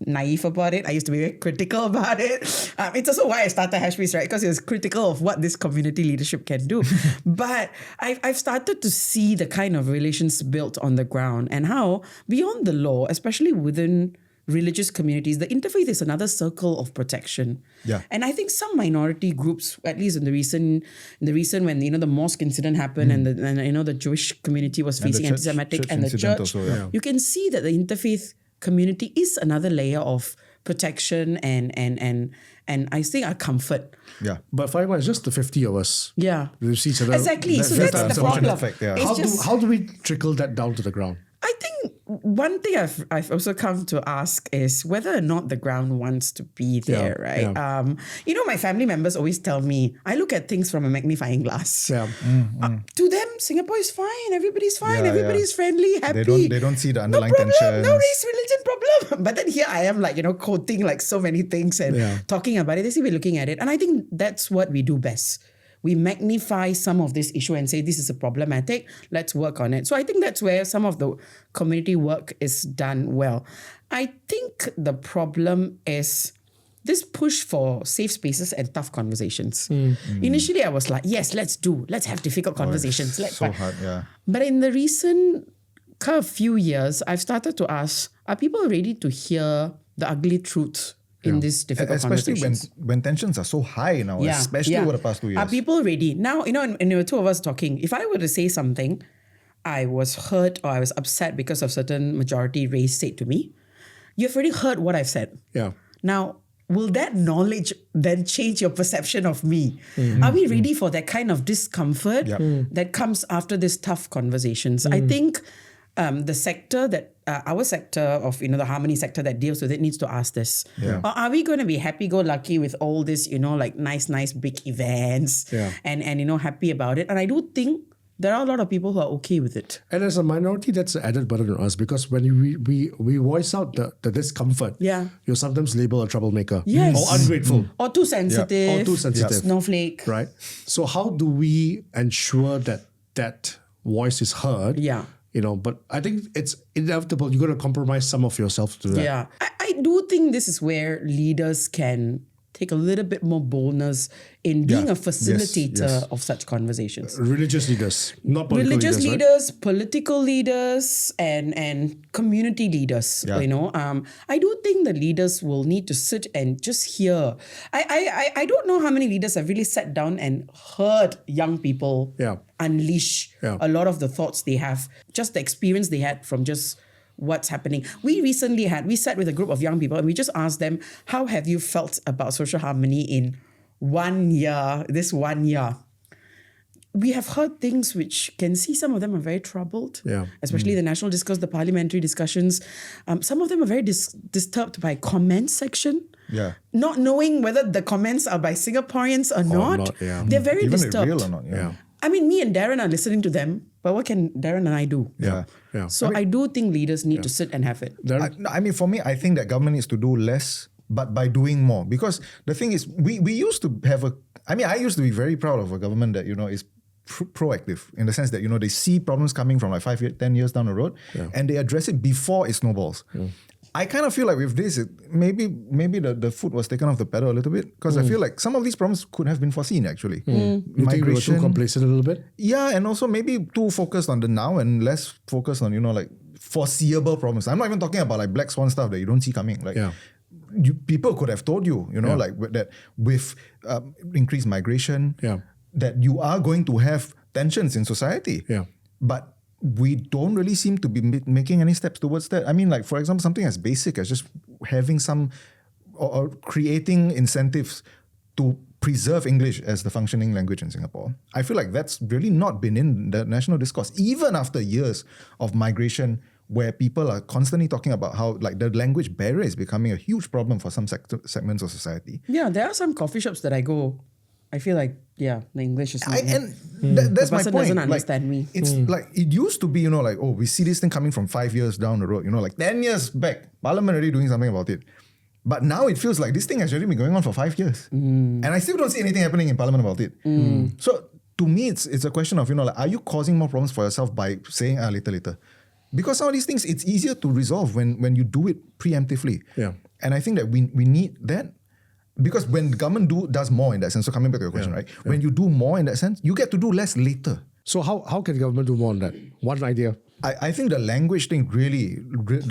naive about it. I used to be very critical about it. It's also why I started Hashpiece, right? Because it was critical of what this community leadership can do. But I've started to see the kind of relations built on the ground and how beyond the law, especially within religious communities, the interfaith is another circle of protection. And I think some minority groups, at least in the recent when the mosque incident happened and the Jewish community was facing anti-Semitic and the church, also, you can see that the interfaith community is another layer of protection and I think a comfort. But Faheema, it's just the 50 of us. We see each other. Exactly. So that's the problem. Effect, how do we trickle that down to the ground? I think one thing I've also come to ask is whether or not the ground wants to be there, right? My family members always tell me, I look at things from a magnifying glass. To them, Singapore is fine, everybody's fine, everybody's friendly, happy. They don't see the underlying no problem, tensions. No race, religion problem. But then here I am quoting so many things and talking about it. They see me looking at it. And I think that's what we do best. We magnify some of this issue and say, this is a problematic, let's work on it. So I think that's where some of the community work is done well. I think the problem is this push for safe spaces and tough conversations. Initially, I was like, yes, let's have difficult conversations. Hard, But in the recent few years, I've started to ask, are people ready to hear the ugly truth in these difficult conversations? Especially when tensions are so high now, especially over the past 2 years. Are people ready? Now, and the two of us talking, if I were to say something, I was hurt or I was upset because of certain majority race said to me, you've already heard what I've said. Now, will that knowledge then change your perception of me? Are we ready for that kind of discomfort that comes after these tough conversations? I think the sector that our sector of the Harmony sector that deals with it needs to ask this. Or are we going to be happy-go-lucky with all this nice big events and happy about it? And I do think there are a lot of people who are okay with it. And as a minority, that's an added burden on us because when we voice out the discomfort, you're sometimes labeled a troublemaker or ungrateful or too sensitive, snowflake. Right. So how do we ensure that voice is heard? But I think it's inevitable. You're going to compromise some of yourself to that. I do think this is where leaders can take a little bit more boldness in being a facilitator of such conversations. Religious leaders, not political religious leaders, right? Political leaders, and community leaders. I do think the leaders will need to sit and just hear. I don't know how many leaders have really sat down and heard young people unleash a lot of the thoughts they have, just the experience they had from just what's happening. We sat with a group of young people and we just asked them, how have you felt about social harmony in 1 year, this 1 year? we have heard things which can see some of them are very troubled, Yeah. especially the national discourse, the parliamentary discussions. Some of them are very disturbed by comment section. Yeah. Not knowing whether the comments are by Singaporeans or not. Yeah. They're very Even if disturbed. real or not. Yeah. I mean, me and Darren are listening to them, but what can Darren and I do? Yeah. Yeah. So I do think leaders need to sit and have it. I mean, for me, I think that government needs to do less, but by doing more. Because the thing is, we used to have I used to be very proud of a government that, is proactive in the sense that, they see problems coming from like 5 years, 10 years down the road and they address it before it snowballs. I kind of feel like with this, maybe the foot was taken off the pedal a little bit because I feel like some of these problems could have been foreseen actually. You think we were too complacent a little bit? Yeah, and also maybe too focused on the now and less focused on, like foreseeable problems. I'm not even talking about like black swan stuff that you don't see coming. Like people could have told you, like that with increased migration, that you are going to have tensions in society. Yeah. But we don't really seem to be making any steps towards that. I mean, like, for example, something as basic as just having some or creating incentives to preserve English as the functioning language in Singapore. I feel like that's really not been in the national discourse, even after years of migration where people are constantly talking about how like the language barrier is becoming a huge problem for some segments of society. Yeah, there are some coffee shops that I go, I feel like, the English is not... That's my point. Doesn't understand me. It's like, it used to be, like, we see this thing coming from 5 years down the road, like 10 years back, Parliament already doing something about it. But now it feels like this thing has already been going on for 5 years. And I still don't see anything happening in Parliament about it. So to me, it's a question of, like, are you causing more problems for yourself by saying, later? Because some of these things, it's easier to resolve when you do it preemptively. Yeah. And I think that we need that. Because when the government does more in that sense, so coming back to your question, right? When you do more in that sense, you get to do less later. So how can the government do more on that? One idea. I think the language thing really,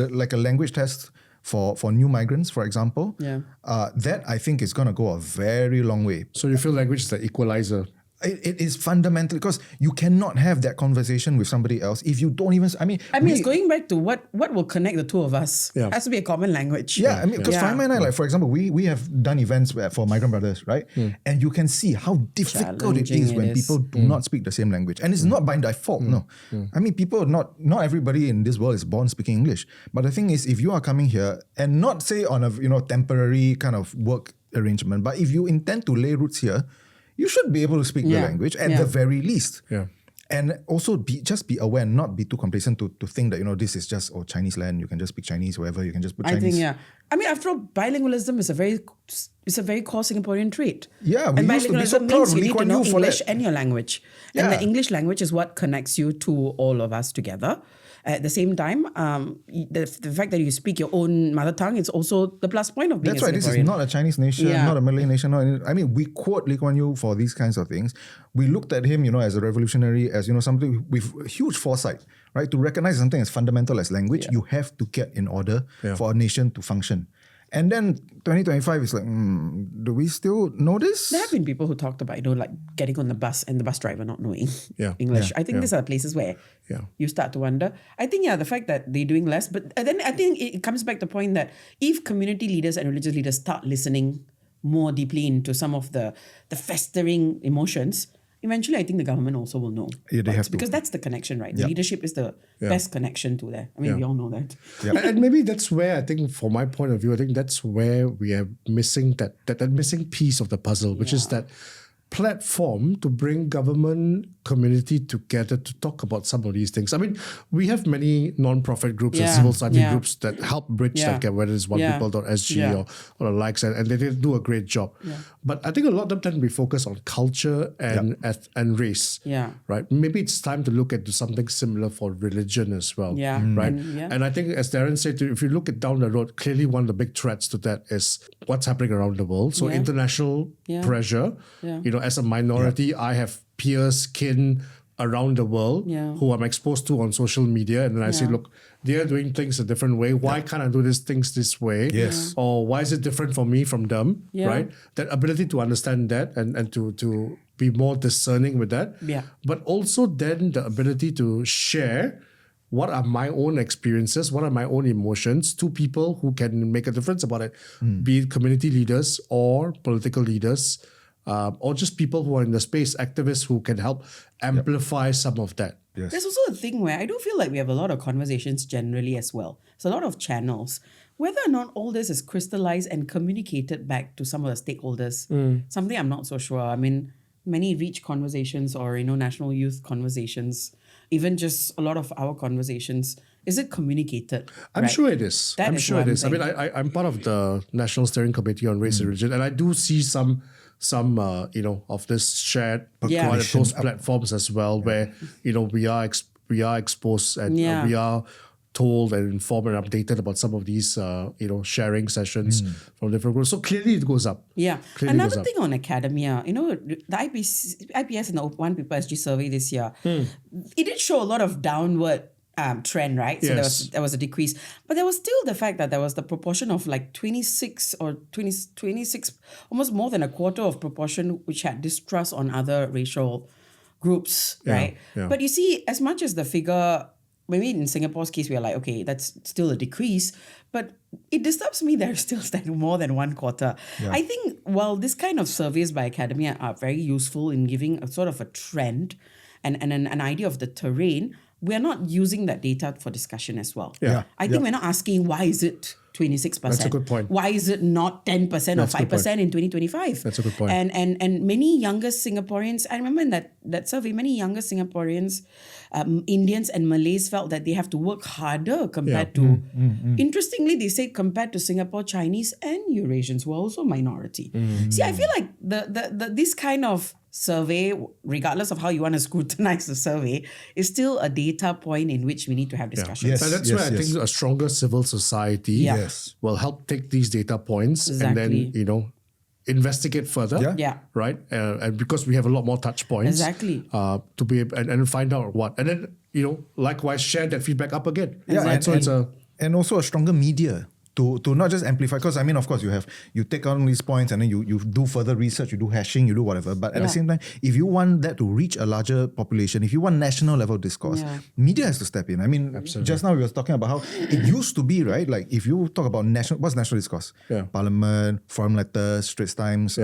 like a language test for new migrants, for example, that I think is going to go a very long way. So you feel language is the equalizer? It is fundamental because you cannot have that conversation with somebody else if you don't even. I mean, it's going back to what will connect the two of us. Yeah. It has to be a common language. Yeah, I mean, because Faheema and I, like for example, we have done events for migrant brothers, right? And you can see how difficult it is when people do not speak the same language, and it's not by default. No, I mean, people not everybody in this world is born speaking English. But the thing is, if you are coming here and not say on a temporary kind of work arrangement, but if you intend to lay roots here, you should be able to speak the language at the very least. Yeah. And also be aware and not be too complacent to think that, this is just Chinese land, you can just speak Chinese, wherever you can just put Chinese. I think, I mean, after all, bilingualism is a very core Singaporean trait. Yeah, we and used to be so bilingualism proud means of you Lee need to Kuan know Yew for English that. and your language. Yeah. And the English language is what connects you to all of us together. At the same time, the fact that you speak your own mother tongue is also the plus point of being That's a why Singaporean. this is not a Chinese nation, not a Malay nation. I mean, we quote Lee Kuan Yew for these kinds of things. We looked at him, as a revolutionary, as, somebody with huge foresight, right? To recognize something as fundamental as language, you have to get in order for a nation to function. And then 2025 is like, do we still know this? There have been people who talked about, like getting on the bus and the bus driver not knowing English. I think these are places where you start to wonder. I think, the fact that they're doing less, but then I think it comes back to the point that if community leaders and religious leaders start listening more deeply into some of the festering emotions, eventually I think the government also will know. Yeah, they have to. Because that's the connection, right? The leadership is the best connection to there. I mean, we all know that. Yeah. And maybe that's where I think, from my point of view, I think that's where we are missing that missing piece of the puzzle, which is that platform to bring government community together to talk about some of these things. I mean, we have many non-profit groups and civil society groups that help bridge that gap, whether it's onepeople.sg or the likes, and they do a great job. But I think a lot of them tend to be focused on culture and race. Right? Maybe it's time to look at something similar for religion as well. Right? And I think, as Darren said, if you look at down the road, clearly one of the big threats to that is what's happening around the world. So international pressure, as a minority, I have peers, kin around the world who I'm exposed to on social media, and then I say, look, they're doing things a different way. Why can't I do these things this way? Yes. Or why is it different for me from them? Right? That ability to understand that and to be more discerning with that. But also then the ability to share what are my own experiences, what are my own emotions to people who can make a difference about it, be it community leaders or political leaders, or just people who are in the space, activists who can help amplify some of that. Yes. There's also a thing where I do feel like we have a lot of conversations generally as well. It's a lot of channels. Whether or not all this is crystallized and communicated back to some of the stakeholders, something I'm not so sure. I mean, many reach conversations or, national youth conversations, even just a lot of our conversations, is it communicated? I'm sure it is. I'm sure it is. I mean, I'm part of the National Steering Committee on Race and Religion, and I do see some of this shared on those platforms as well, where we are exposed and we are told and informed and updated about some of these sharing sessions from different groups. So clearly it goes up. Yeah. Another thing on academia, the IPS and the One Paper SG survey this year, it did show a lot of downward trend, right? So there was a decrease. But there was still the fact that there was the proportion of like 26, almost more than a quarter of proportion, which had distrust on other racial groups, right? Yeah. But you see, as much as the figure, maybe in Singapore's case, we are like, okay, that's still a decrease, but it disturbs me there's still more than one quarter. Yeah. I think while this kind of surveys by academia are very useful in giving a sort of a trend and an idea of the terrain, we are not using that data for discussion as well. Yeah. I think we're not asking why is it 26%. That's a good point. Why is it not 10% or 5% in 2025? That's a good point. And many younger Singaporeans, I remember in that survey, many younger Singaporeans, Indians and Malays felt that they have to work harder compared to, interestingly, they say compared to Singapore, Chinese and Eurasians who are also minority. See, I feel like this kind of survey, regardless of how you want to scrutinize the survey, is still a data point in which we need to have discussions. Yes. And that's where I think a stronger civil society will help take these data points and then, investigate further. Yeah. Right? And because we have a lot more touch points. Exactly. To be able, and find out what. And then, likewise share that feedback up again. Yeah, right? And also a stronger media to not just amplify, because I mean, of course, you take on these points and then you do further research, you do hashing, you do whatever. But at the same time, if you want that to reach a larger population, if you want national level discourse, media has to step in. I mean, just now we were talking about how it used to be, right? Like if you talk about what's national discourse? Parliament, forum letters, Straits Times,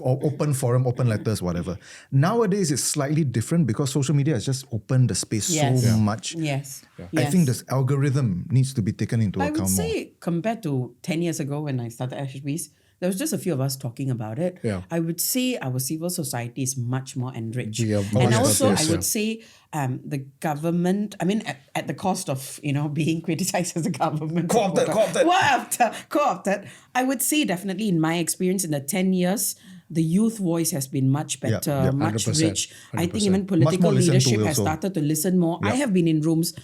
open forum, open letters, whatever. Nowadays, it's slightly different because social media has just opened the space so much. Yes. I think this algorithm needs to be taken into account more. I would say compared to 10 years ago when I started HBs, there was just a few of us talking about it. Yeah. I would say our civil society is much more enriched. And also, I would say the government, I mean, at the cost of, being criticized as a government. Co-opted. I would say definitely in my experience in the 10 years, the youth voice has been much better, much 100%, rich. 100%. I think even political leadership has started to listen more. I have been in rooms.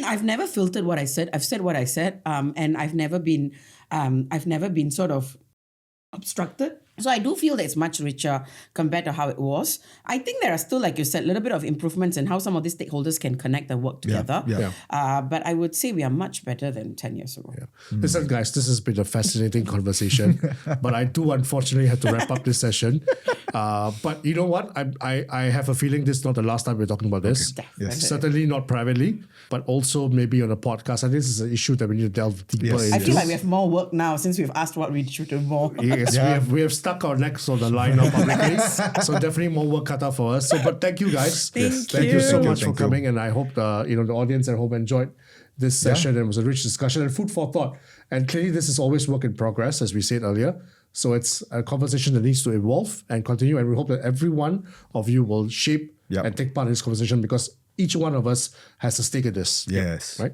I've never filtered what I said. I've said what I said, and I've never been sort of obstructed. So I do feel that it's much richer compared to how it was. I think there are still, like you said, a little bit of improvements in how some of these stakeholders can connect and work together. But I would say we are much better than 10 years ago. Listen, guys, this has been a fascinating conversation, but I do unfortunately have to wrap up this session. But you know what? I have a feeling this is not the last time we're talking about this. Certainly not privately, but also maybe on a podcast. And this is an issue that we need to delve deeper into. I feel like we have more work now since we've asked what we should do more. Yes, we have stuck our necks on the line now publicly. So definitely more work cut out for us. But thank you guys. Thank you so much for coming. And I hope the audience at home enjoyed this session. It was a rich discussion and food for thought. And clearly this is always work in progress, as we said earlier. So it's a conversation that needs to evolve and continue. And we hope that every one of you will shape and take part in this conversation because each one of us has a stake in this. Yes. Right?